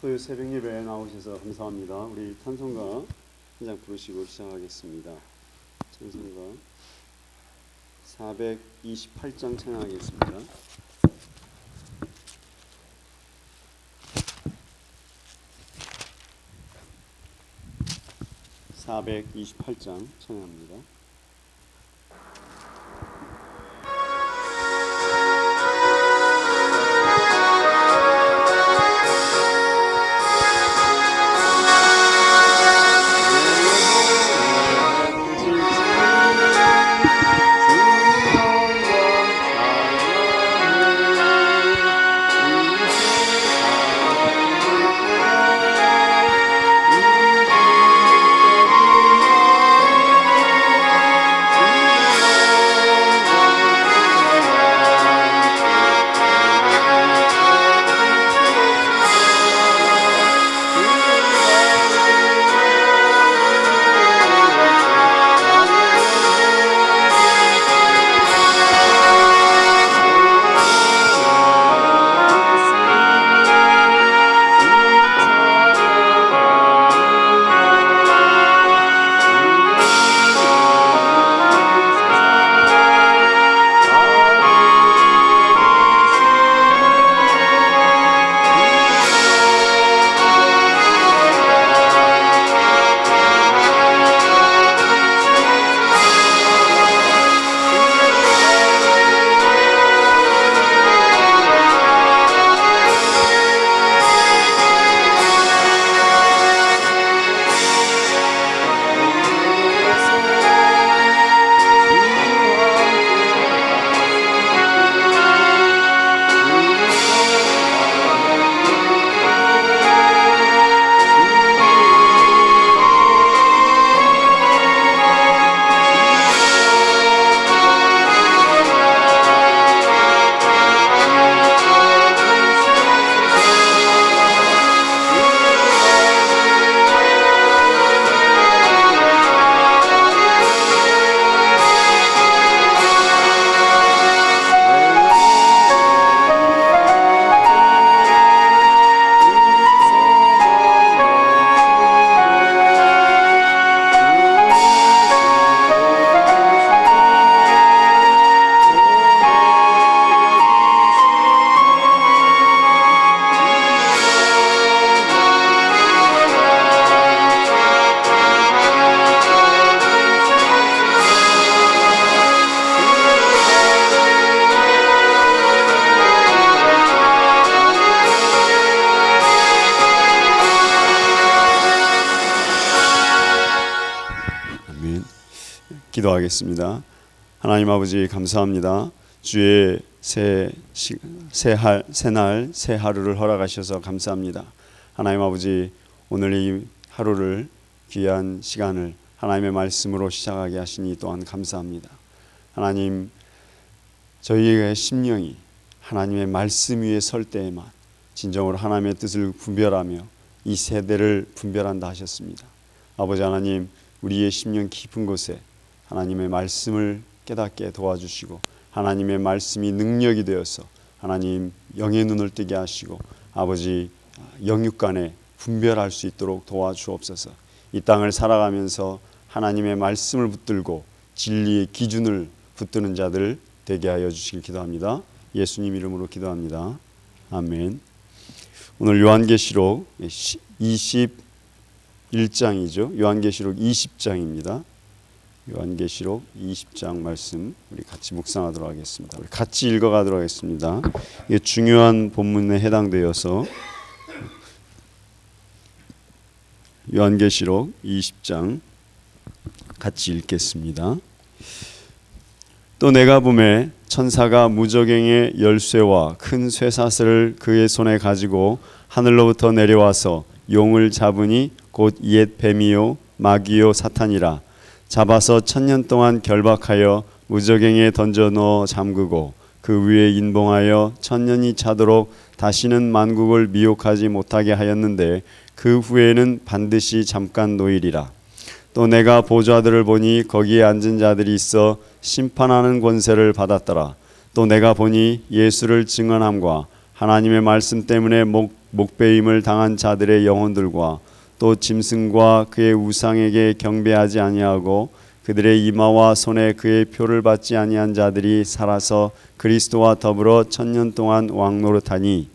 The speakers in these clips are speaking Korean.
토요일 새벽 예배에 나오셔서 감사합니다. 우리 찬송가 한 장 부르시고 시작하겠습니다. 찬송가 428장 찬양하겠습니다. 428장 찬양합니다. 기도하겠습니다. 하나님 아버지 감사합니다. 주의 새 하루를 허락하셔서 감사합니다. 하나님 아버지 오늘 이 하루를 귀한 시간을 하나님의 말씀으로 시작하게 하시니 또한 감사합니다. 하나님 저희의 심령이 하나님의 말씀 위에 설 때에만 진정으로 하나님의 뜻을 분별하며 이 세대를 분별한다 하셨습니다. 아버지 하나님 우리의 심령 깊은 곳에 하나님의 말씀을 깨닫게 도와주시고 하나님의 말씀이 능력이 되어서 하나님 영의 눈을 뜨게 하시고 아버지 영육간에 분별할 수 있도록 도와주옵소서. 이 땅을 살아가면서 하나님의 말씀을 붙들고 진리의 기준을 붙드는 자들 되게 하여 주시길 기도합니다. 예수님 이름으로 기도합니다. 아멘. 오늘 요한계시록 21장이죠. 요한계시록 20장입니다. 요한계시록 20장 말씀 우리 같이 묵상하도록 하겠습니다. 우리 같이 읽어가도록 하겠습니다. 이게 중요한 본문에 해당되어서 요한계시록 20장 같이 읽겠습니다. 또 내가 보매 천사가 무저갱의 열쇠와 큰 쇠사슬을 그의 손에 가지고 하늘로부터 내려와서 용을 잡으니 곧 옛 뱀이요 마귀요 사탄이라. 잡아서 1000년 동안 결박하여 무저갱에 던져 넣어 잠그고 그 위에 인봉하여 1000년이 차도록 다시는 만국을 미혹하지 못하게 하였는데 그 후에는 반드시 잠깐 노일이라. 또 내가 보좌들을 보니 거기에 앉은 자들이 있어 심판하는 권세를 받았더라. 또 내가 보니 예수를 증언함과 하나님의 말씀 때문에 목 목배임을 당한 자들의 영혼들과 또 짐승과 그의 우상에게 경배하지 아니하고 그들의 이마와 손에 그의 표를 받지 아니한 자들이 살아서 그리스도와 더불어 1000년 동안 왕노릇하니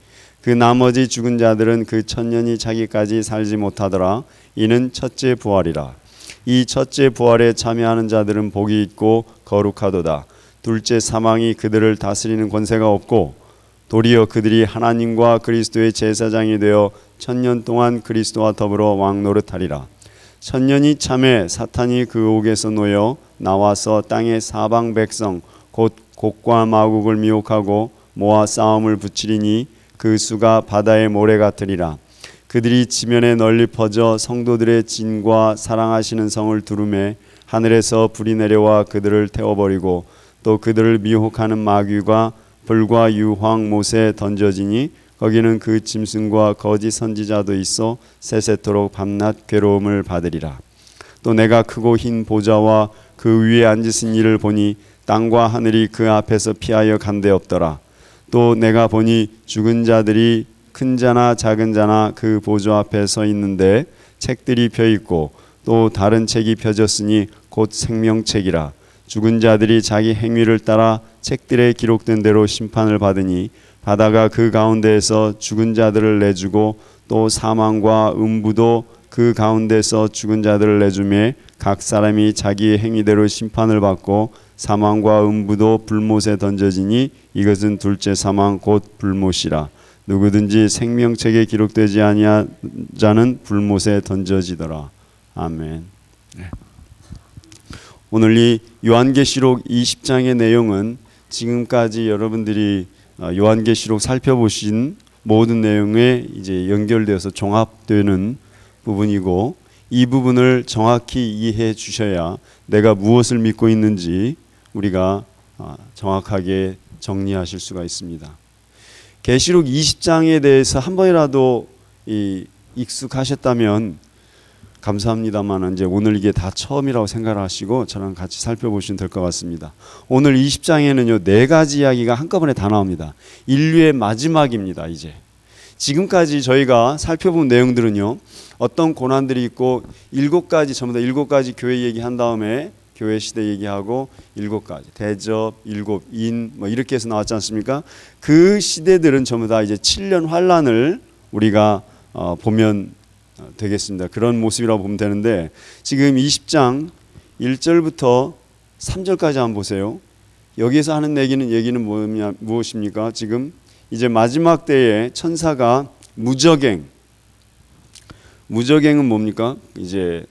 그 나머지 죽은 자들은 그 1000년이 차기까지 살지 못하더라. 이는 첫째 부활이라. 이 첫째 부활에 참여하는 자들은 복이 있고 거룩하도다. 둘째 사망이 그들을 다스리는 권세가 없고 도리어 그들이 하나님과 그리스도의 제사장이 되어 1000년 동안 그리스도와 더불어 왕노릇하리라. 1000년이 참에 사탄이 그 옥에서 놓여 나와서 땅의 사방 백성 곧 곡과 마국을 미혹하고 모아 싸움을 붙이리니 그 수가 바다의 모래 같으리라. 그들이 지면에 널리 퍼져 성도들의 진과 사랑하시는 성을 두루매 하늘에서 불이 내려와 그들을 태워버리고 또 그들을 미혹하는 마귀가 불과 유황 못에 던져지니 거기는 그 짐승과 거짓 선지자도 있어 세세토록 밤낮 괴로움을 받으리라. 또 내가 크고 흰 보좌와 그 위에 앉으신 이를 보니 땅과 하늘이 그 앞에서 피하여 간데 없더라. 또 내가 보니 죽은 자들이 큰 자나 작은 자나 그 보좌 앞에 서 있는데 책들이 펴 있고 또 다른 책이 펴졌으니 곧 생명책이라. 죽은 자들이 자기 행위를 따라 책들에 기록된 대로 심판을 받으니 바다가 그 가운데에서 죽은 자들을 내주고 또 사망과 음부도 그 가운데서 죽은 자들을 내주매 각 사람이 자기의 행위대로 심판을 받고 사망과 음부도 불못에 던져지니 이것은 둘째 사망 곧 불못이라. 누구든지 생명책에 기록되지 아니한 자는 불못에 던져지더라. 아멘. 네. 오늘 이 요한계시록 20장의 내용은 지금까지 여러분들이 요한계시록 살펴보신 모든 내용에 이제 연결되어서 종합되는 부분이고, 이 부분을 정확히 이해해 주셔야 내가 무엇을 믿고 있는지 우리가 정확하게 정리하실 수가 있습니다. 계시록 20장에 대해서 한 번이라도 익숙하셨다면 감사합니다만 이제 오늘 이게 다 처음이라고 생각하시고 저랑 같이 살펴보시면 될 것 같습니다. 오늘 20장에는요 4가지 이야기가 한꺼번에 다 나옵니다. 인류의 마지막입니다. 이제 지금까지 저희가 살펴본 내용들은요 어떤 고난들이 있고 7가지 전부 다 7가지 교회 얘기한 다음에 교회 시대 얘기하고 7가지 대접, 7인 뭐 이렇게 해서 나왔지 않습니까? 그 시대들은 전부 다 이제 7년 환란을 우리가 보면 되겠습니다. 그런 모습이라고 보면 되는데 지금 20장 1절부터 3절까지 한번 보세요. 여기서 하는 얘기는 무엇입니까? 지금 이제 마지막 때에 천사가 무저갱은 뭡니까? 이제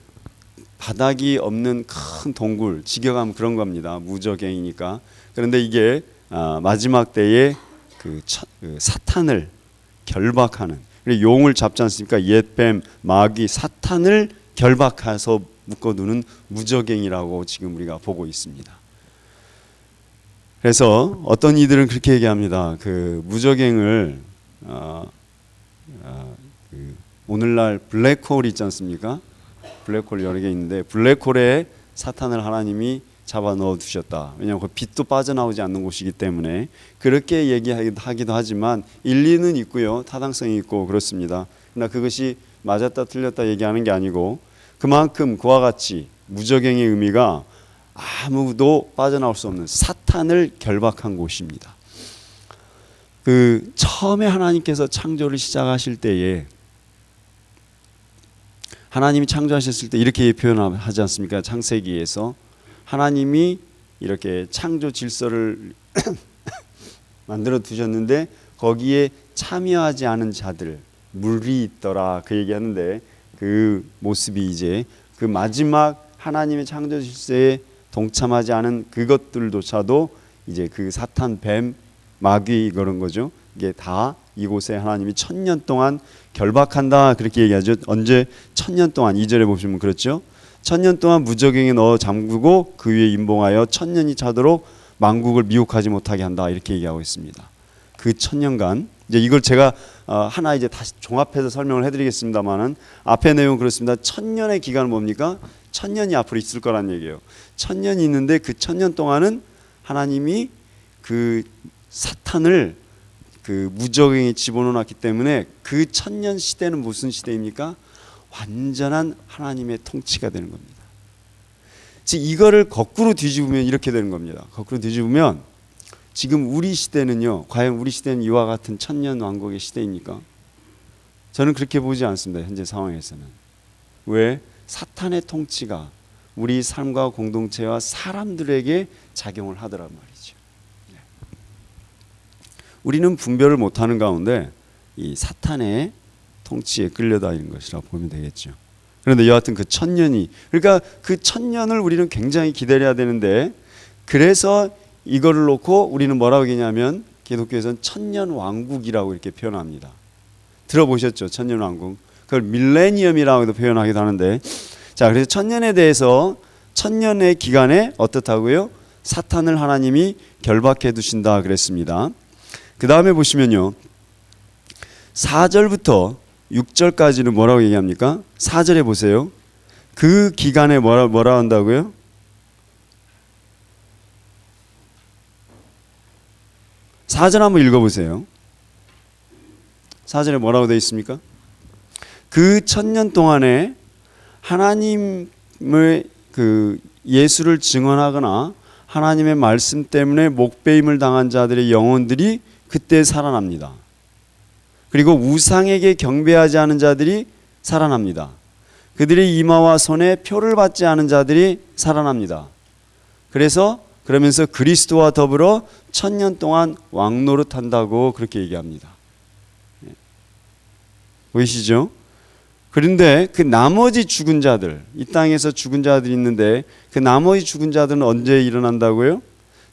바닥이 없는 큰 동굴, 직역하면 그런 겁니다. 무저갱이니까. 그런데 이게 마지막 때에 그 사탄을 결박하는, 용을 잡지 않습니까? 옛뱀, 마귀, 사탄을 결박해서 묶어두는 무저갱이라고 지금 우리가 보고 있습니다. 그래서 어떤 이들은 그렇게 얘기합니다. 그 무저갱을 오늘날 블랙홀 있지 않습니까? 블랙홀 여러 개 있는데 블랙홀에 사탄을 하나님이 잡아 넣어 두셨다. 왜냐하면 그 빛도 빠져나오지 않는 곳이기 때문에 그렇게 얘기하기도 하지만 일리는 있고요, 타당성이 있고 그렇습니다. 그러나 그것이 맞았다 틀렸다 얘기하는 게 아니고 그만큼 그와 같이 무저갱의 의미가 아무도 빠져나올 수 없는 사탄을 결박한 곳입니다. 그 처음에 하나님께서 창조를 시작하실 때에 하나님이 창조하셨을 때 이렇게 표현하지 않습니까? 창세기에서 하나님이 이렇게 창조 질서를 만들어 두셨는데 거기에 참여하지 않은 자들, 물이 있더라 그 얘기하는데 그 모습이 이제 그 마지막 하나님의 창조 질서에 동참하지 않은 그것들조차도 이제 그 사탄, 뱀, 마귀 그런 거죠. 이게 다 이곳에 하나님이 1000년 동안 결박한다 그렇게 얘기하죠. 언제 1000년 동안 2절에 보시면 그렇죠. 1000년 동안 무저갱에 넣어 잠그고 그 위에 임봉하여 1000년이 차도록 만국을 미혹하지 못하게 한다 이렇게 얘기하고 있습니다. 그 1000년간 이제 이걸 제가 하나 이제 다시 종합해서 설명을 해드리겠습니다만은 앞에 내용 그렇습니다. 1000년의 기간은 뭡니까? 1000년이 앞으로 있을 거란 얘기예요. 1000년이 있는데 그 1000년 동안은 하나님이 그 사탄을 그 무적행에 집어넣었기 때문에 그 천년 시대는 무슨 시대입니까? 완전한 하나님의 통치가 되는 겁니다. 즉 이거를 거꾸로 뒤집으면 이렇게 되는 겁니다. 거꾸로 뒤집으면 지금 우리 시대는요, 과연 우리 시대는 이와 같은 천년 왕국의 시대입니까? 저는 그렇게 보지 않습니다. 현재 상황에서는. 왜? 사탄의 통치가 우리 삶과 공동체와 사람들에게 작용을 하더란 말이죠. 우리는 분별을 못하는 가운데 이 사탄의 통치에 끌려다니는 것이라고 보면 되겠죠. 그런데 여하튼 그 천년이, 그러니까 그 천년을 우리는 굉장히 기다려야 되는데, 그래서 이거를 놓고 우리는 뭐라고 얘기냐면 기독교에서는 천년 왕국이라고 이렇게 표현합니다. 들어보셨죠? 천년 왕국. 그걸 밀레니엄이라고도 표현하기도 하는데, 자, 그래서 천년에 대해서 천년의 기간에 어떻다고요? 사탄을 하나님이 결박해 두신다 그랬습니다. 그 다음에 보시면요, 4절부터 6절까지는 뭐라고 얘기합니까? 4절에 보세요. 그 기간에 뭐라 한다고요? 사절 한번 읽어보세요. 4절에 뭐라고 되어 있습니까? 그 천년 동안에 하나님의 그 예수를 증언하거나 하나님의 말씀 때문에 목배임을 당한 자들의 영혼들이 그때 살아납니다. 그리고 우상에게 경배하지 않은 자들이 살아납니다. 그들의 이마와 손에 표를 받지 않은 자들이 살아납니다. 그러면서 그리스도와 더불어 천년 동안 왕노릇한다고 그렇게 얘기합니다. 보이시죠? 그런데 그 나머지 죽은 자들, 이 땅에서 죽은 자들이 있는데 그 나머지 죽은 자들은 언제 일어난다고요?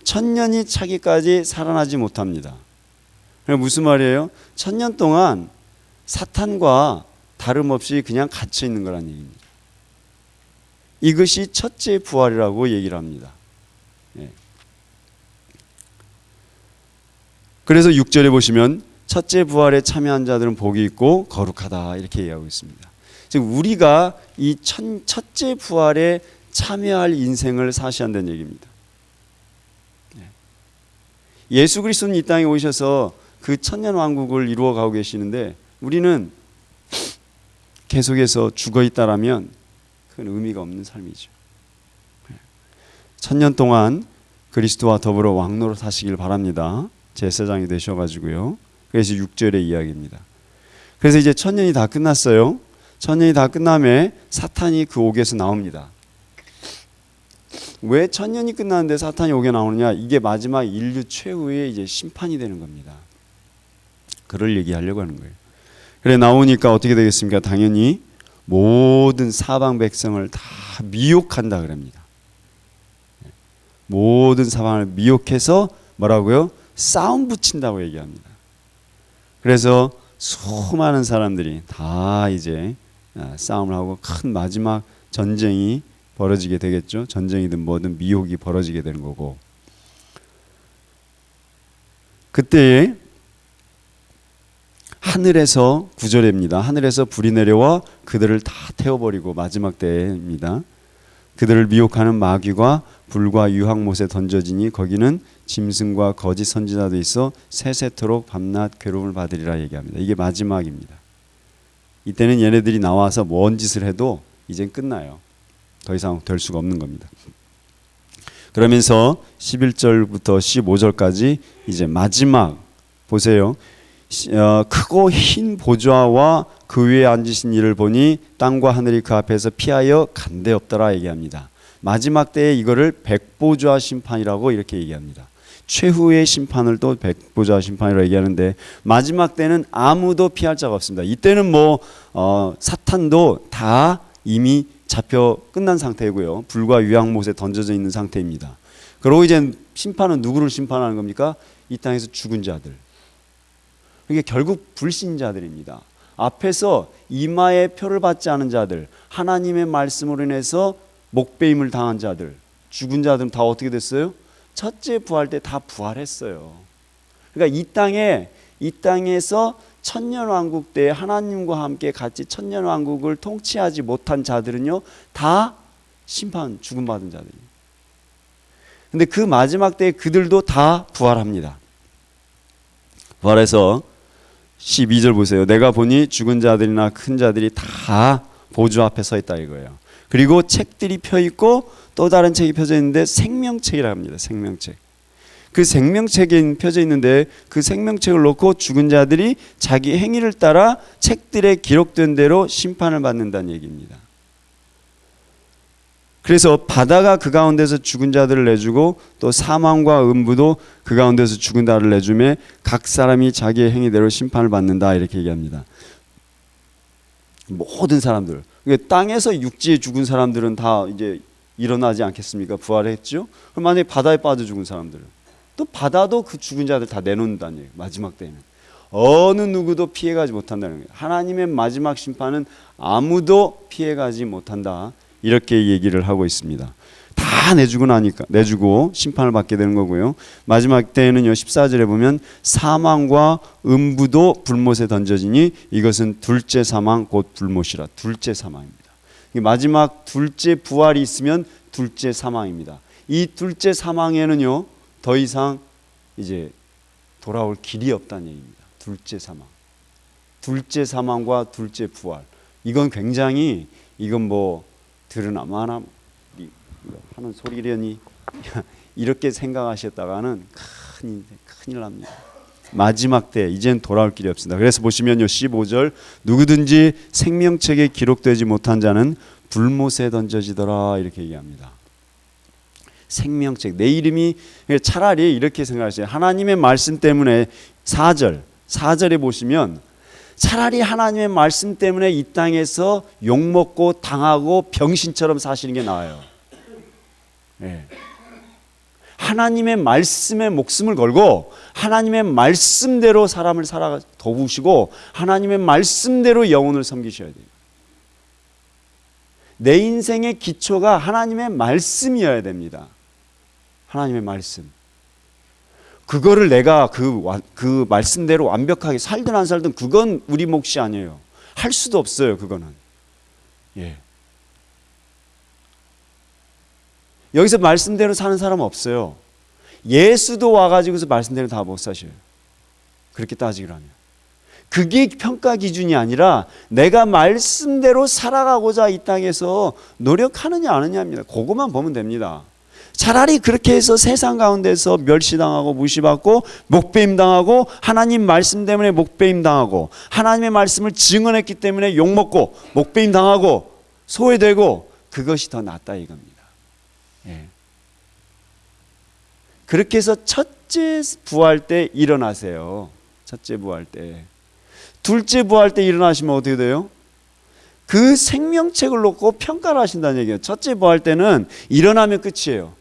천년이 차기까지 살아나지 못합니다. 무슨 말이에요? 천년 동안 사탄과 다름없이 그냥 갇혀 있는 거란 얘기입니다. 이것이 첫째 부활이라고 얘기를 합니다. 그래서 6절에 보시면 첫째 부활에 참여한 자들은 복이 있고 거룩하다 이렇게 얘기하고 있습니다. 즉 우리가 이 첫째 부활에 참여할 인생을 사시한다는 얘기입니다. 예수 그리스도는 이 땅에 오셔서 그 천년 왕국을 이루어 가고 계시는데 우리는 계속해서 죽어 있다라면 그건 의미가 없는 삶이죠. 천년 동안 그리스도와 더불어 왕노로 사시길 바랍니다. 제사장이 되셔가지고요. 그래서 6절의 이야기입니다. 그래서 이제 천년이 다 끝났어요. 천년이 다 끝나면 사탄이 그 옥에서 나옵니다. 왜 천년이 끝났는데 사탄이 옥에 나오느냐? 이게 마지막 인류 최후의 이제 심판이 되는 겁니다. 그걸 얘기하려고 하는 거예요. 그래 나오니까 어떻게 되겠습니까? 당연히 모든 사방 백성을 다 미혹한다 그럽니다. 모든 사방을 미혹해서 뭐라고요? 싸움 붙인다고 얘기합니다. 그래서 수많은 사람들이 다 이제 싸움을 하고 큰 마지막 전쟁이 벌어지게 되겠죠. 전쟁이든 뭐든 미혹이 벌어지게 되는 거고, 그때에 하늘에서 9절입니다. 하늘에서 불이 내려와 그들을 다 태워버리고 마지막 때입니다. 그들을 미혹하는 마귀가 불과 유황못에 던져지니 거기는 짐승과 거짓 선지자도 있어 세세토록 밤낮 괴로움을 받으리라 얘기합니다. 이게 마지막입니다. 이때는 얘네들이 나와서 뭔 짓을 해도 이젠 끝나요. 더 이상 될 수가 없는 겁니다. 그러면서 11절부터 15절까지 이제 마지막 보세요. 크고 흰 보좌와 그 위에 앉으신 이를 보니 땅과 하늘이 그 앞에서 피하여 간데없더라 얘기합니다. 마지막 때에 이거를 백보좌 심판이라고 이렇게 얘기합니다. 최후의 심판을 또 백보좌 심판이라고 얘기하는데 마지막 때는 아무도 피할 자가 없습니다. 이때는 사탄도 다 이미 잡혀 끝난 상태고요. 불과 유황못에 던져져 있는 상태입니다. 그리고 이제 심판은 누구를 심판하는 겁니까? 이 땅에서 죽은 자들. 이게 결국 불신자들입니다. 앞에서 이마에 표를 받지 않은 자들, 하나님의 말씀으로 인해서 목배임을 당한 자들, 죽은 자들은 다 어떻게 됐어요? 첫째 부활 때 다 부활했어요. 그러니까 이 땅에서 천년 왕국 때 하나님과 함께 같이 천년 왕국을 통치하지 못한 자들은요, 다 심판, 죽음받은 자들이에요. 근데 그 마지막 때 그들도 다 부활합니다. 부활해서 12절 보세요. 내가 보니 죽은 자들이나 큰 자들이 다 보좌 앞에 서 있다 이거예요. 그리고 책들이 펴 있고 또 다른 책이 펴져 있는데 생명책이라 합니다. 생명책. 그 생명책이 펴져 있는데 그 생명책을 놓고 죽은 자들이 자기 행위를 따라 책들에 기록된 대로 심판을 받는다는 얘기입니다. 그래서 바다가 그 가운데서 죽은 자들을 내주고 또 사망과 음부도 그 가운데서 죽은 자를 내주매 각 사람이 자기의 행위대로 심판을 받는다 이렇게 얘기합니다. 모든 사람들, 땅에서 육지에 죽은 사람들은 다 이제 일어나지 않겠습니까? 부활했죠. 그럼 만약에 바다에 빠져 죽은 사람들은 또 바다도 그 죽은 자들 다 내놓는다는 얘기예요. 마지막 때는 어느 누구도 피해가지 못한다는 거예요. 하나님의 마지막 심판은 아무도 피해가지 못한다. 이렇게 얘기를 하고 있습니다. 다 내주고 심판을 받게 되는 거고요. 마지막 때에는요 14절에 보면 사망과 음부도 불못에 던져지니 이것은 둘째 사망 곧 불못이라. 둘째 사망입니다. 마지막 둘째 부활이 있으면 둘째 사망입니다. 이 둘째 사망에는요 더 이상 이제 돌아올 길이 없다는 얘기입니다. 둘째 사망. 둘째 사망과 둘째 부활. 이건 굉장히 이건 뭐 들으나마나 하는 소리려니 이렇게 생각하셨다가는 큰일 납니다. 마지막 때 이젠 돌아올 길이 없습니다. 그래서 보시면요 15절 누구든지 생명책에 기록되지 못한 자는 불못에 던져지더라 이렇게 얘기합니다. 생명책 내 이름이 차라리 이렇게 생각하세요. 하나님의 말씀 때문에 4절에 보시면 차라리 하나님의 말씀 때문에 이 땅에서 욕먹고 당하고 병신처럼 사시는 게 나아요. 네. 하나님의 말씀에 목숨을 걸고 하나님의 말씀대로 사람을 도우시고 하나님의 말씀대로 영혼을 섬기셔야 돼요. 내 인생의 기초가 하나님의 말씀이어야 됩니다. 하나님의 말씀. 그거를 내가 그 말씀대로 완벽하게 살든 안 살든 그건 우리 몫이 아니에요. 할 수도 없어요. 그거는. 예. 여기서 말씀대로 사는 사람은 없어요. 예수도 와가지고서 말씀대로 다 못 사셔요. 그렇게 따지기라면. 그게 평가 기준이 아니라 내가 말씀대로 살아가고자 이 땅에서 노력하느냐 안 하느냐입니다. 그것만 보면 됩니다. 차라리 그렇게 해서 세상 가운데서 멸시당하고 무시받고 목배임당하고 하나님 말씀 때문에 목배임당하고 하나님의 말씀을 증언했기 때문에 욕먹고 목배임당하고 소외되고 그것이 더 낫다 이겁니다. 예. 그렇게 해서 첫째 부활 때 일어나세요. 첫째 부활 때. 둘째 부활 때 일어나시면 어떻게 돼요? 그 생명책을 놓고 평가를 하신다는 얘기예요. 첫째 부활 때는 일어나면 끝이에요.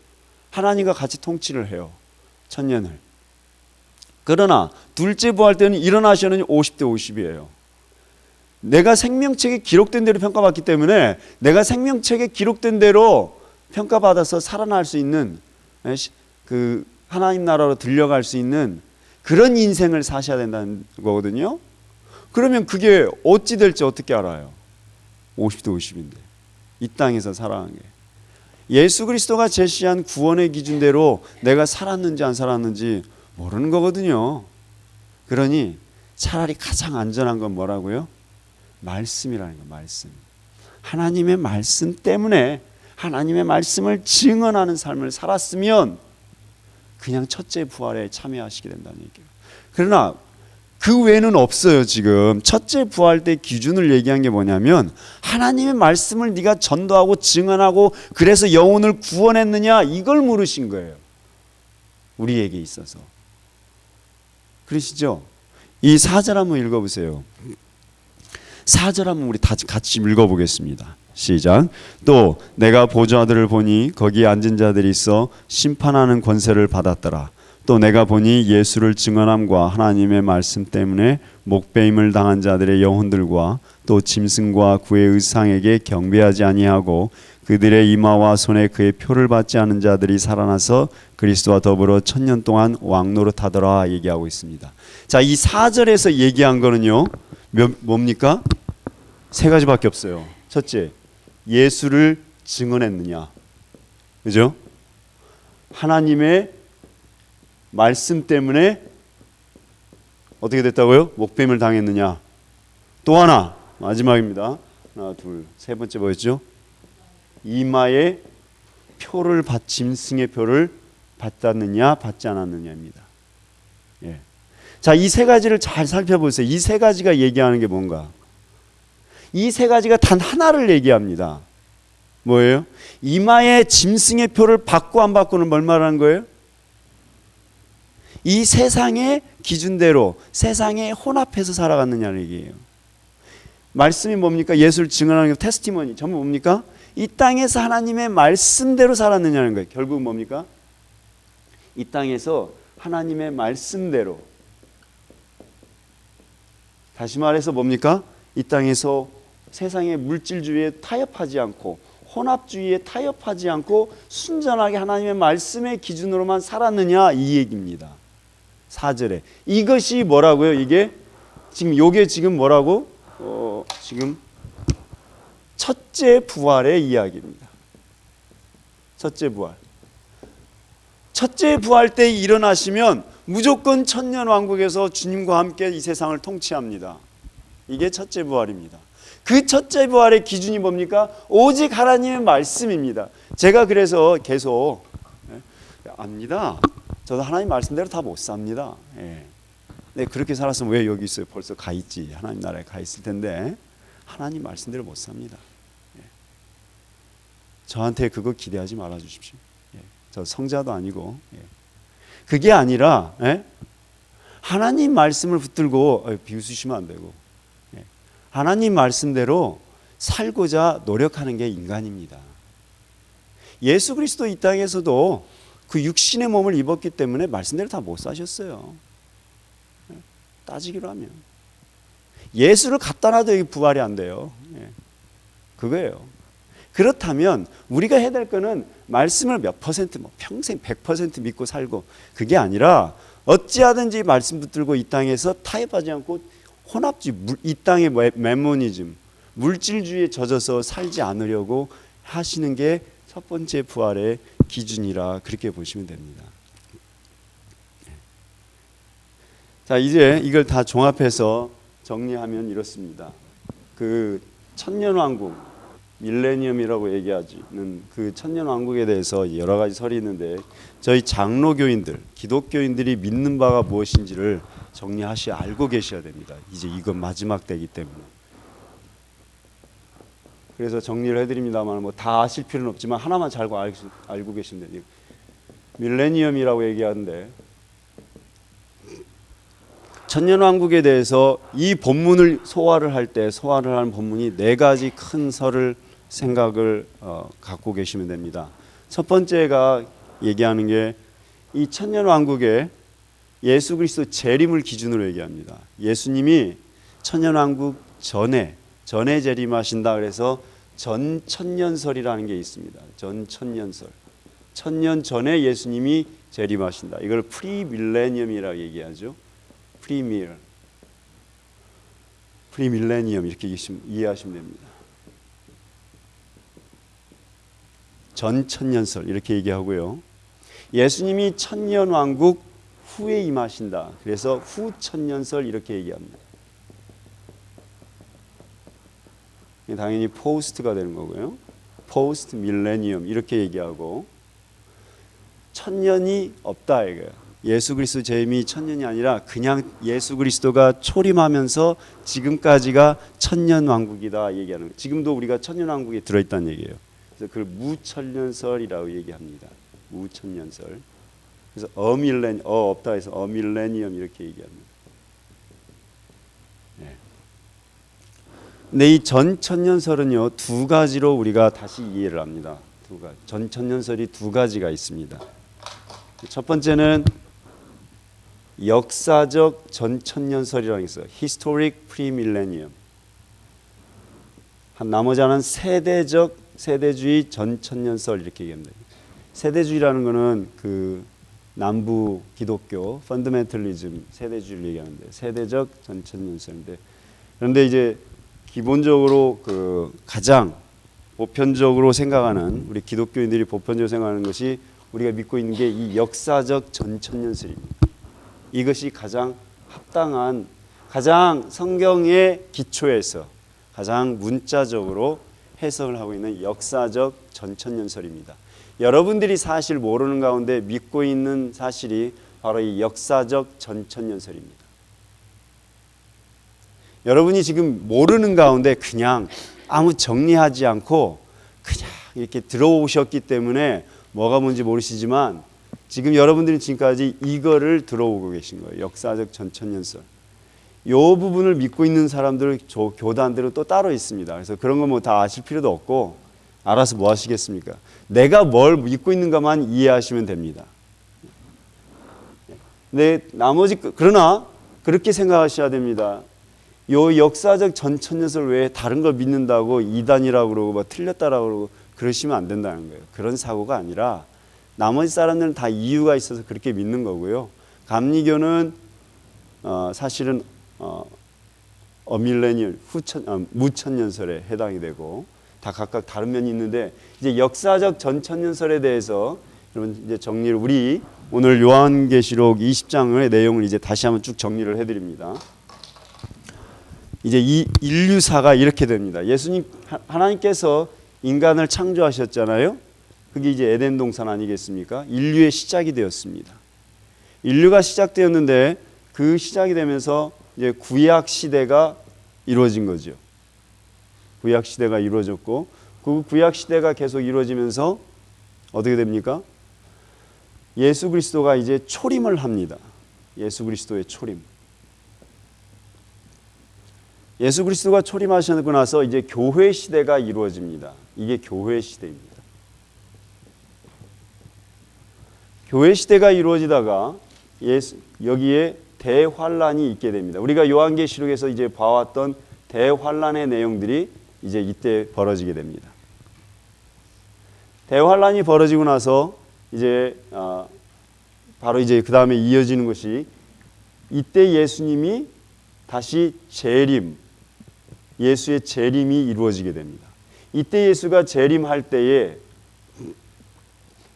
하나님과 같이 통치를 해요. 천년을. 그러나 둘째 부활 때는 일어나시는 50대 50이에요. 내가 생명책에 기록된 대로 평가받기 때문에 내가 생명책에 기록된 대로 평가받아서 살아날 수 있는 그 하나님 나라로 들려갈 수 있는 그런 인생을 사셔야 된다는 거거든요. 그러면 그게 어찌 될지 어떻게 알아요? 50대 50인데 이 땅에서 살아가는 게 예수 그리스도가 제시한 구원의 기준대로 내가 살았는지 안 살았는지 모르는 거거든요. 그러니 차라리 가장 안전한 건 뭐라고요? 말씀이라는 거. 말씀. 하나님의 말씀 때문에 하나님의 말씀을 증언하는 삶을 살았으면 그냥 첫째 부활에 참여하시게 된다는 얘기예요. 그러나 그 외에는 없어요. 지금 첫째 부활 때 기준을 얘기한 게 뭐냐면 하나님의 말씀을 네가 전도하고 증언하고 그래서 영혼을 구원했느냐 이걸 물으신 거예요. 우리에게 있어서. 그러시죠? 이 4절 한번 읽어보세요. 4절 한번 우리 다 같이 읽어보겠습니다. 시작. 또 내가 보좌들을 보니 거기에 앉은 자들이 있어 심판하는 권세를 받았더라. 또 내가 보니 예수를 증언함과 하나님의 말씀 때문에 목배임을 당한 자들의 영혼들과 또 짐승과 그의 의상에게 경배하지 아니하고 그들의 이마와 손에 그의 표를 받지 않은 자들이 살아나서 그리스도와 더불어 1000년 동안 왕노릇하더라 얘기하고 있습니다. 자, 이 4절에서 얘기한 거는요 뭡니까? 세 가지밖에 없어요. 첫째, 예수를 증언했느냐, 그죠? 하나님의 말씀 때문에 어떻게 됐다고요? 목뱀을 당했느냐. 또 하나 마지막입니다. 하나, 둘, 세 번째 뭐였죠? 이마에 표를 짐승의 표를 받았느냐 받지 않았느냐입니다. 예. 자, 이 세 가지를 잘 살펴보세요. 이 세 가지가 얘기하는 게 뭔가? 이 세 가지가 단 하나를 얘기합니다. 뭐예요? 이마에 짐승의 표를 받고 안 받고는 뭘 말하는 거예요? 이 세상의 기준대로 세상에 혼합해서 살아갔느냐는 얘기예요. 말씀이 뭡니까? 예수를 증언하는 게 테스티머니 전부 뭡니까? 이 땅에서 하나님의 말씀대로 살았느냐는 거예요. 결국 뭡니까? 이 땅에서 하나님의 말씀대로, 다시 말해서 뭡니까? 이 땅에서 세상의 물질주의에 타협하지 않고 혼합주의에 타협하지 않고 순전하게 하나님의 말씀의 기준으로만 살았느냐 이 얘기입니다. 4절에 이것이 뭐라고요? 이게 지금 요게 지금 뭐라고? 지금 첫째 부활의 이야기입니다. 첫째 부활. 첫째 부활 때 일어나시면 무조건 천년왕국에서 주님과 함께 이 세상을 통치합니다. 이게 첫째 부활입니다. 그 첫째 부활의 기준이 뭡니까? 오직 하나님의 말씀입니다. 제가 그래서 계속 압니다. 저도 하나님 말씀대로 다 못 삽니다. 예. 네, 그렇게 살았으면 왜 여기 있어요? 벌써 가 있지. 하나님 나라에 가 있을 텐데 하나님 말씀대로 못 삽니다. 예. 저한테 그거 기대하지 말아 주십시오. 예. 저 성자도 아니고. 예. 그게 아니라 하나님 말씀을 붙들고 비웃으시면 안 되고 하나님 말씀대로 살고자 노력하는 게 인간입니다. 예수 그리스도 이 땅에서도 그 육신의 몸을 입었기 때문에 말씀대로 다 못 사셨어요. 따지기로 하면 예수를 갖다 놔도 여기 부활이 안 돼요. 그거예요. 그렇다면 우리가 해야 될 거는 말씀을 몇 퍼센트, 평생 100% 믿고 살고, 그게 아니라 어찌하든지 말씀 붙들고 이 땅에서 타협하지 않고 혼합주의, 이 땅의 메모니즘, 물질주의에 젖어서 살지 않으려고 하시는 게 첫 번째 부활의 기준이라 그렇게 보시면 됩니다. 자, 이제 이걸 다 종합해서 정리하면 이렇습니다. 그 천년왕국, 밀레니엄이라고 얘기하는 그 천년왕국에 대해서 여러 가지 설이 있는데 저희 장로교인들, 기독교인들이 믿는 바가 무엇인지를 알고 계셔야 됩니다. 이제 이건 마지막 때이기 때문에. 그래서 정리를 해드립니다만 다 아실 필요는 없지만 하나만 잘 알고 계시면 돼요. 밀레니엄이라고 얘기하는데 천년왕국에 대해서 이 본문을 소화를 하는 본문이 네 가지 큰 생각을 갖고 계시면 됩니다. 첫 번째가 얘기하는 게 이 천년왕국에 예수 그리스도 재림을 기준으로 얘기합니다. 예수님이 천년왕국 전에 재림하신다. 그래서 전천년설이라는 게 있습니다. 전천년설. 천년 전에 예수님이 재림하신다. 이걸 프리밀레니엄이라고 얘기하죠. 프리밀레니엄 이렇게 이해하시면 됩니다. 전천년설 이렇게 얘기하고요. 예수님이 천년왕국 후에 임하신다. 그래서 후천년설 이렇게 얘기합니다. 당연히 포스트가 되는 거고요. 포스트 밀레니엄 이렇게 얘기하고 천년이 없다 이거예요. 예수 그리스도 재림이 천년이 아니라 그냥 예수 그리스도가 초림하면서 지금까지가 천년왕국이다 얘기하는 거예요. 지금도 우리가 천년왕국에 들어있다는 얘기예요. 그래서 그걸 무천년설이라고 얘기합니다. 무천년설. 그래서 없다 해서 어밀레니엄 이렇게 얘기합니다. 근데 이 전천년설은요 두 가지로 우리가 다시 이해를 합니다. 전천년설이 두 가지가 있습니다. 첫 번째는 역사적 전천년설이라는 게 있어요. Historic Premillennium. 나머지 하나는 세대주의 전천년설 이렇게 얘기합니다. 세대주의라는 거는 그 남부 기독교 펀더멘털리즘 세대주의를 얘기하는데 세대적 전천년설인데, 그런데 이제 기본적으로 그 가장 보편적으로 생각하는 우리 기독교인들이 보편적으로 생각하는 것이 우리가 믿고 있는 게 이 역사적 전천년설입니다. 이것이 가장 합당한 가장 성경의 기초에서 가장 문자적으로 해석을 하고 있는 역사적 전천년설입니다. 여러분들이 사실 모르는 가운데 믿고 있는 사실이 바로 이 역사적 전천년설입니다. 여러분이 지금 모르는 가운데 그냥 아무 정리하지 않고 그냥 이렇게 들어오셨기 때문에 뭐가 뭔지 모르시지만 지금 여러분들이 지금까지 이거를 들어오고 계신 거예요. 역사적 전천년설. 이 부분을 믿고 있는 사람들 교단들은 또 따로 있습니다. 그래서 그런 거 뭐 다 아실 필요도 없고 알아서 뭐 하시겠습니까? 내가 뭘 믿고 있는가만 이해하시면 됩니다. 네, 나머지 그러나 그렇게 생각하셔야 됩니다. 요 역사적 전천년설 외에 다른 걸 믿는다고 이단이라고 그러고 뭐 틀렸다라고 그러고 그러시면 안 된다는 거예요. 그런 사고가 아니라 나머지 사람들은 다 이유가 있어서 그렇게 믿는 거고요. 감리교는 사실은 어밀레니얼 무천년설에 해당이 되고 다 각각 다른 면이 있는데 이제 역사적 전천년설에 대해서 여러분 이제 정리를 우리 오늘 요한계시록 20장의 내용을 이제 다시 한번 쭉 정리를 해드립니다. 이제 이 인류사가 이렇게 됩니다. 예수님 하나님께서 인간을 창조하셨잖아요. 그게 이제 에덴 동산 아니겠습니까? 인류의 시작이 되었습니다. 인류가 시작되었는데 그 시작이 되면서 이제 구약 시대가 이루어진 거죠. 구약 시대가 이루어졌고 그 구약 시대가 계속 이루어지면서 어떻게 됩니까? 예수 그리스도가 이제 초림을 합니다. 예수 그리스도의 초림. 예수 그리스도가 초림하시고 나서 이제 교회 시대가 이루어집니다. 이게 교회 시대입니다. 교회 시대가 이루어지다가 여기에 대환란이 있게 됩니다. 우리가 요한계시록에서 이제 봐왔던 대환란의 내용들이 이제 이때 벌어지게 됩니다. 대환란이 벌어지고 나서 이제 바로 이제 그 다음에 이어지는 것이 이때 예수님이 다시 재림, 예수의 재림이 이루어지게 됩니다. 이때 예수가 재림할 때에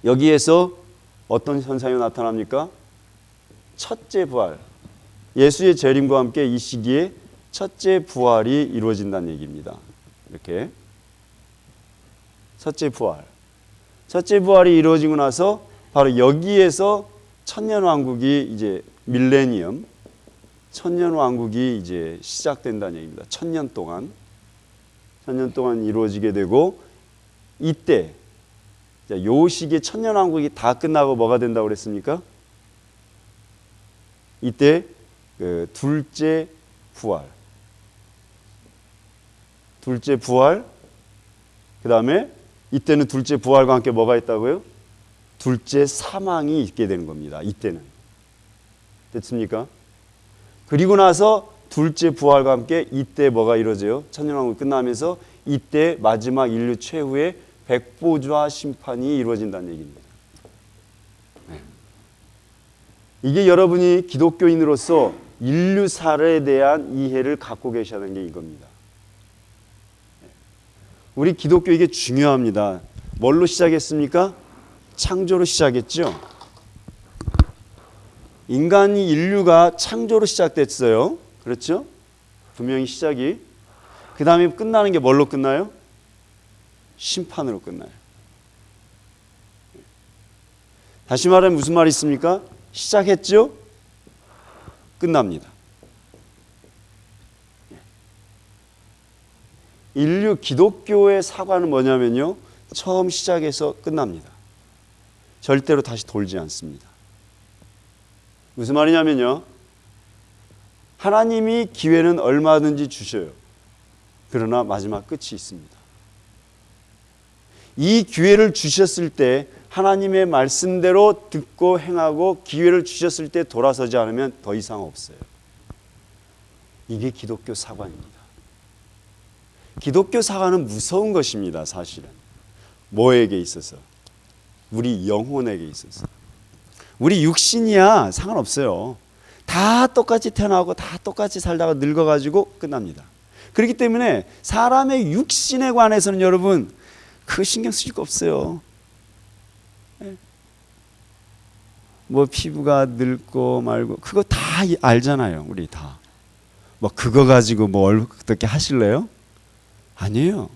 여기에서 어떤 현상이 나타납니까? 첫째 부활. 예수의 재림과 함께 이 시기에 첫째 부활이 이루어진다는 얘기입니다. 이렇게 첫째 부활. 첫째 부활이 이루어지고 나서 바로 여기에서 천년왕국이 이제 밀레니엄, 천년왕국이 이제 시작된다는 얘기입니다. 천년 동안 이루어지게 되고 이때 요 시기에 천년왕국이 다 끝나고 뭐가 된다고 그랬습니까? 이때 그 둘째 부활, 그 다음에 이때는 둘째 부활과 함께 뭐가 있다고요? 둘째 사망이 있게 되는 겁니다. 이때는 됐습니까? 그리고 나서 둘째 부활과 함께 이때 뭐가 이루어져요? 천년왕국이 끝나면서 이때 마지막 인류 최후의 백보좌 심판이 이루어진다는 얘기입니다. 네. 이게 여러분이 기독교인으로서 인류사에 대한 이해를 갖고 계셔야 하는 게 이겁니다. 우리 기독교 이게 중요합니다. 뭘로 시작했습니까? 창조로 시작했죠. 인류가 창조로 시작됐어요. 그렇죠? 분명히 시작이. 그 다음에 끝나는 게 뭘로 끝나요? 심판으로 끝나요. 다시 말하면 무슨 말이 있습니까? 시작했죠? 끝납니다. 인류 기독교의 사과는 뭐냐면요. 처음 시작해서 끝납니다. 절대로 다시 돌지 않습니다. 무슨 말이냐면요. 하나님이 기회는 얼마든지 주셔요. 그러나 마지막 끝이 있습니다. 이 기회를 주셨을 때 하나님의 말씀대로 듣고 행하고 기회를 주셨을 때 돌아서지 않으면 더 이상 없어요. 이게 기독교 사관입니다. 기독교 사관은 무서운 것입니다. 사실은. 뭐에게 있어서? 우리 영혼에게 있어서. 우리 육신이야 상관없어요. 다 똑같이 태어나고 다 똑같이 살다가 늙어가지고 끝납니다. 그렇기 때문에 사람의 육신에 관해서는 여러분 그 신경 쓰실 거 없어요. 뭐 피부가 늙고 말고 그거 다 알잖아요. 우리 다. 뭐 그거 가지고 뭐 어떻게 하실래요? 아니에요.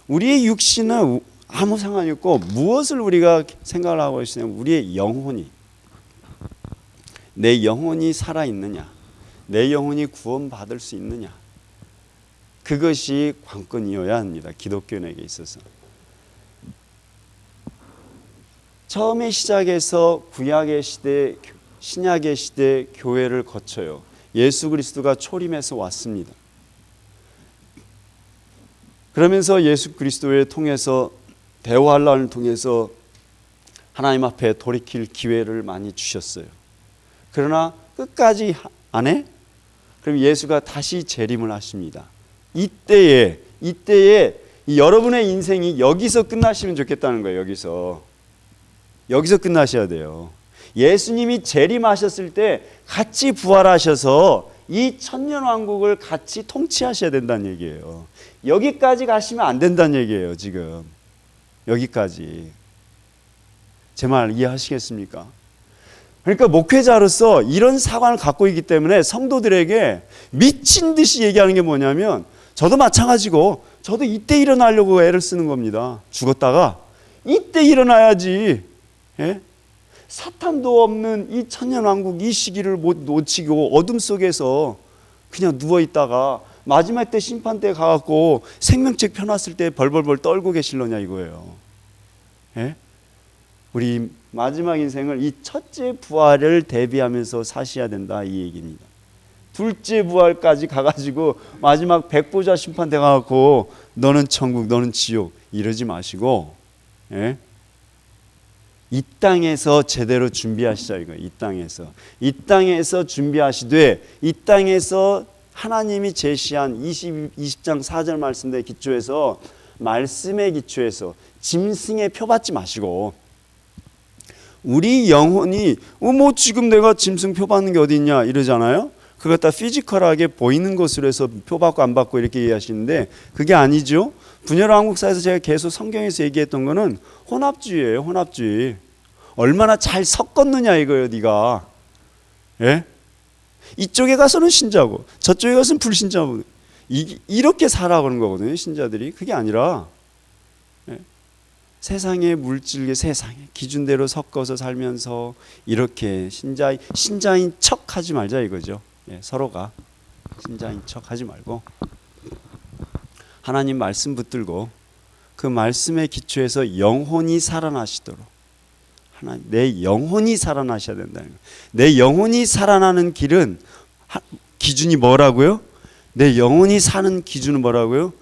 우리의 육신은 아무 상관이 없고 무엇을 우리가 생각을 하고 있으냐면 우리의 영혼이, 내 영혼이 살아있느냐, 내 영혼이 구원받을 수 있느냐, 그것이 관건이어야 합니다. 기독교인에게 있어서. 처음에 시작해서 구약의 시대, 신약의 시대 교회를 거쳐요. 예수 그리스도가 초림해서 왔습니다. 그러면서 예수 그리스도를 통해서 대환란을 통해서 하나님 앞에 돌이킬 기회를 많이 주셨어요. 그러나 끝까지 안 해? 그럼 예수가 다시 재림을 하십니다. 이때에 여러분의 인생이 여기서 끝나시면 좋겠다는 거예요. 여기서 끝나셔야 돼요. 예수님이 재림하셨을 때 같이 부활하셔서 이 천년왕국을 같이 통치하셔야 된다는 얘기예요. 여기까지 가시면 안 된다는 얘기예요. 지금 여기까지. 제 말 이해하시겠습니까? 그러니까 목회자로서 이런 사관을 갖고 있기 때문에 성도들에게 미친 듯이 얘기하는 게 뭐냐면, 저도 마찬가지고 저도 이때 일어나려고 애를 쓰는 겁니다. 죽었다가 이때 일어나야지. 예? 사탄도 없는 이 천년왕국 이 시기를 못 놓치고 어둠 속에서 그냥 누워있다가 마지막 때 심판 때 가갖고 생명책 펴놨을 때 벌벌벌 떨고 계실려냐 이거예요. 예? 우리 마지막 인생을 이 첫째 부활을 대비하면서 사셔야 된다 이 얘기입니다. 둘째 부활까지 가가지고 마지막 백보자 심판 때 가갖고 너는 천국 너는 지옥 이러지 마시고, 예? 이 땅에서 제대로 준비하시자 이거예요. 이 땅에서 준비하시되, 이 땅에서 하나님이 제시한 20장 4절 말씀에 기초해서, 말씀에 기초해서 짐승의 표 받지 마시고, 우리 영혼이 뭐 지금 내가 짐승 표 받는 게 어디 있냐 이러잖아요. 그거 다 피지컬하게 보이는 것으로 해서 표 받고 안 받고 이렇게 얘기하시는데 그게 아니죠. 분열왕국사에서 제가 계속 성경에서 얘기했던 거는 혼합주의예요. 혼합주의. 얼마나 잘 섞었느냐 이거예요. 네가, 예? 이쪽에 가서는 신자고 저쪽에 가서는 불신자고 이렇게 살아가는 거거든요. 신자들이. 그게 아니라, 예? 세상의 물질의 세상의 기준대로 섞어서 살면서 이렇게 신자인 척 하지 말자 이거죠. 예, 서로가 신자인 척 하지 말고 하나님 말씀 붙들고 그 말씀에 기초해서 영혼이 살아나시도록, 내 영혼이 살아나셔야 된다는 거예요. 내 영혼이 살아나는 길은 기준이 뭐라고요? 내 영혼이 사는 기준은 뭐라고요?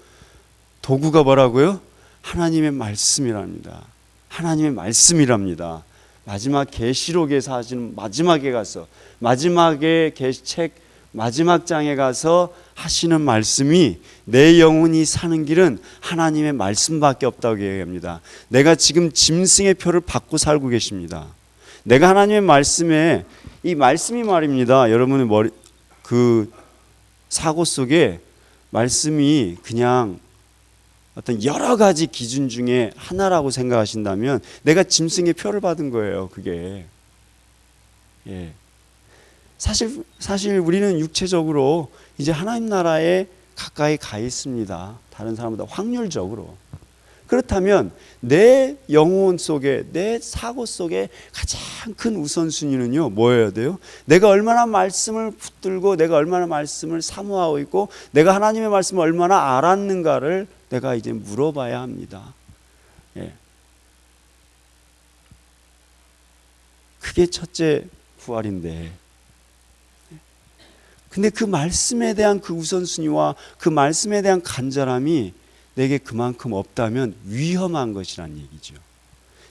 도구가 뭐라고요? 하나님의 말씀이랍니다. 하나님의 말씀이랍니다. 마지막 계시록에서 하시는 마지막에 가서 마지막에 계시책 마지막 장에 가서 하시는 말씀이 내 영혼이 사는 길은 하나님의 말씀밖에 없다고 얘기합니다. 내가 지금 짐승의 표를 받고 살고 계십니다. 내가 하나님의 말씀에, 이 말씀이 말입니다. 여러분의 그 사고 속에 말씀이 그냥 어떤 여러 가지 기준 중에 하나라고 생각하신다면 내가 짐승의 표를 받은 거예요. 그게. 예. 사실 우리는 육체적으로 이제 하나님 나라에 가까이 가 있습니다. 다른 사람보다 확률적으로. 그렇다면 내 영혼 속에, 내 사고 속에 가장 큰 우선순위는요, 뭐여야 돼요? 내가 얼마나 말씀을 붙들고 내가 얼마나 말씀을 사모하고 있고 내가 하나님의 말씀을 얼마나 알았는가를 내가 이제 물어봐야 합니다. 예. 그게 첫째 부활인데, 근데 그 말씀에 대한 그 우선순위와 그 말씀에 대한 간절함이 내게 그만큼 없다면 위험한 것이란 얘기죠.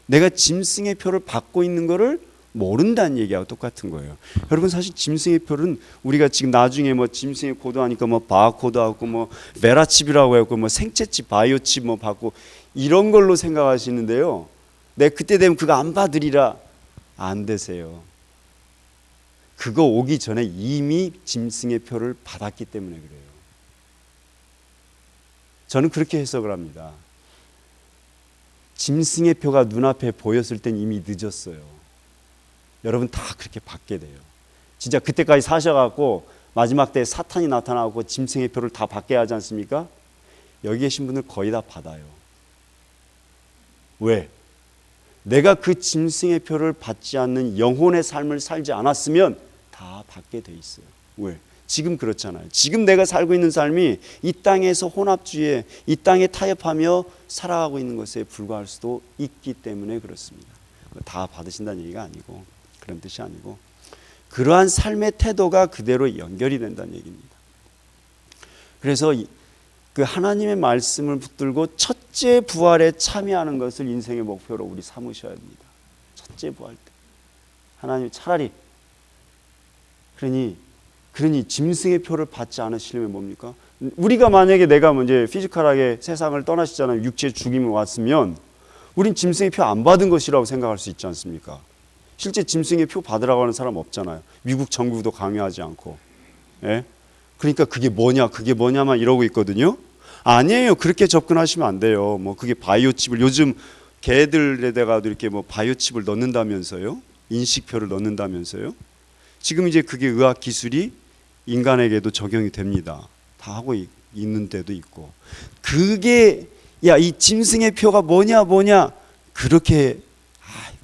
내가 짐승의 표를 받고 있는 것을 모른다는 얘기하고 똑같은 거예요. 여러분, 사실 짐승의 표는 우리가 지금 나중에 뭐 짐승의 코드 하니까 뭐 바코드하고 뭐 베라칩이라고 하고 뭐 생체칩, 바이오칩 뭐 받고 이런 걸로 생각하시는데요. 내가 그때 되면 그거 안 받으리라. 안 되세요. 그거 오기 전에 이미 짐승의 표를 받았기 때문에 그래요. 저는 그렇게 해석을 합니다. 짐승의 표가 눈앞에 보였을 땐 이미 늦었어요. 여러분 다 그렇게 받게 돼요. 진짜 그때까지 사셔갖고 마지막 때 사탄이 나타나고 짐승의 표를 다 받게 하지 않습니까? 여기 계신 분들 거의 다 받아요. 왜? 내가 그 짐승의 표를 받지 않는 영혼의 삶을 살지 않았으면 다 받게 돼 있어요. 왜? 지금 그렇잖아요. 지금 내가 살고 있는 삶이 이 땅에서 혼합주의에, 이 땅에 타협하며 살아가고 있는 것에 불과할 수도 있기 때문에 그렇습니다. 다 받으신다는 얘기가 아니고, 그런 뜻이 아니고, 그러한 삶의 태도가 그대로 연결이 된다는 얘기입니다. 그래서 그 하나님의 말씀을 붙들고 첫째 부활에 참여하는 것을 인생의 목표로 우리 삼으셔야 됩니다. 첫째 부활 때 하나님 차라리 그러니 짐승의 표를 받지 않으시려면 뭡니까? 우리가 만약에 내가 이제 피지컬하게 세상을 떠나시잖아요. 육체의 죽임이 왔으면 우린 짐승의 표 안 받은 것이라고 생각할 수 있지 않습니까? 실제 짐승의 표 받으라고 하는 사람 없잖아요. 미국 정부도 강요하지 않고. 예? 그러니까 그게 뭐냐만 이러고 있거든요. 아니에요. 그렇게 접근하시면 안 돼요. 뭐 그게 바이오칩을 요즘 개들에다가도 이렇게 뭐 바이오칩을 넣는다면서요. 인식표를 넣는다면서요. 지금 이제 그게 의학 기술이 인간에게도 적용이 됩니다. 다 하고 있는 데도 있고. 그게 이 짐승의 표가 뭐냐 그렇게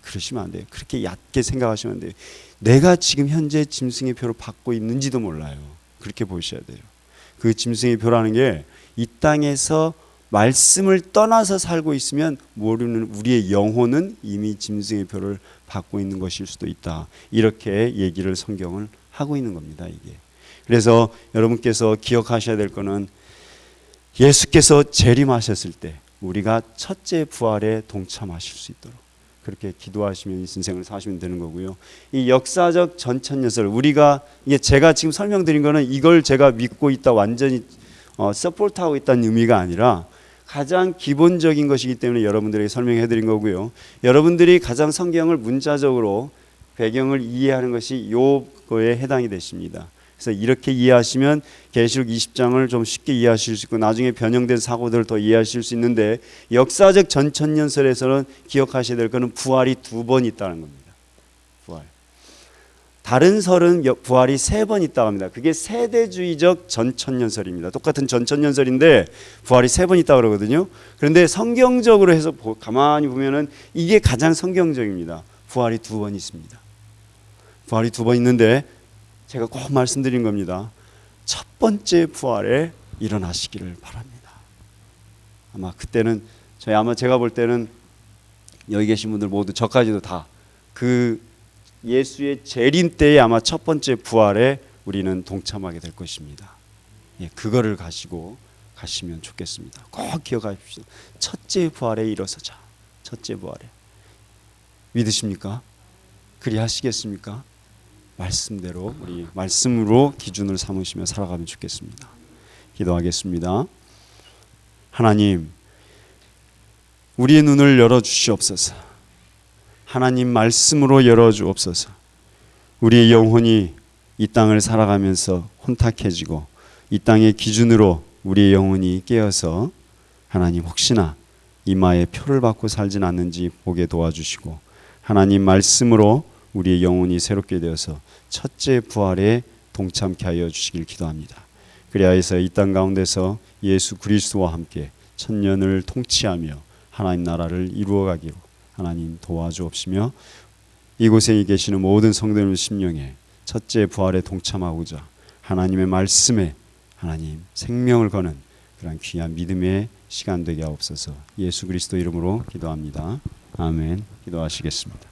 그러시면 안 돼요. 그렇게 얕게 생각하시면 안 돼요. 내가 지금 현재 짐승의 표를 받고 있는지도 몰라요. 그렇게 보셔야 돼요. 그 짐승의 표라는 게 이 땅에서 말씀을 떠나서 살고 있으면 모르는 우리의 영혼은 이미 짐승의 표를 받고 있는 것일 수도 있다. 이렇게 얘기를 성경을 하고 있는 겁니다. 이게. 그래서 여러분께서 기억하셔야 될 거는 예수께서 재림하셨을 때 우리가 첫째 부활에 동참하실 수 있도록 그렇게 기도하시면 인생을 사시면 되는 거고요. 이 역사적 전천년설 우리가 이게 제가 지금 설명드린 거는 이걸 제가 믿고 있다 완전히 서포트하고 있다는 의미가 아니라 가장 기본적인 것이기 때문에 여러분들에게 설명해 드린 거고요. 여러분들이 가장 성경을 문자적으로 배경을 이해하는 것이 요거에 해당이 되십니다. 그래서 이렇게 이해하시면 계시록 20장을 좀 쉽게 이해하실 수 있고 나중에 변형된 사고들을 더 이해하실 수 있는데 역사적 전천년설에서는 기억하셔야 될 것은 부활이 2번 있다는 겁니다. 부활. 다른 설은 부활이 3번 있다고 합니다. 그게 세대주의적 전천년설입니다. 똑같은 전천년설인데 부활이 3번 있다고 그러거든요. 그런데 성경적으로 해서 가만히 보면은 이게 가장 성경적입니다. 부활이 2번 있습니다. 부활이 2번 있는데 제가 꼭 말씀드린 겁니다. 첫 번째 부활에 일어나시기를 바랍니다. 아마 그때는 제가 볼 때는 여기 계신 분들 모두 저까지도 다 그 예수의 재림 때에 아마 첫 번째 부활에 우리는 동참하게 될 것입니다. 예, 그거를 가시고 가시면 좋겠습니다. 꼭 기억하십시오. 첫째 부활에 일어서자. 첫째 부활에. 믿으십니까? 그리 하시겠습니까? 말씀대로 우리 말씀으로 기준을 삼으시며 살아가면 좋겠습니다. 기도하겠습니다. 하나님, 우리의 눈을 열어 주시옵소서. 하나님 말씀으로 열어 주옵소서. 우리의 영혼이 이 땅을 살아가면서 혼탁해지고 이 땅의 기준으로 우리의 영혼이 깨어서 하나님 혹시나 이마에 표를 받고 살진 않는지 보게 도와주시고 하나님 말씀으로 우리의 영혼이 새롭게 되어서 첫째 부활에 동참케 하여 주시길 기도합니다. 그리하여서 이 땅 가운데서 예수 그리스도와 함께 천년을 통치하며 하나님 나라를 이루어가기로 하나님 도와주옵시며 이곳에 계시는 모든 성도님의 심령에 첫째 부활에 동참하고자 하나님의 말씀에 하나님 생명을 거는 그런 귀한 믿음의 시간 되게 하옵소서. 예수 그리스도 이름으로 기도합니다. 아멘. 기도하시겠습니다.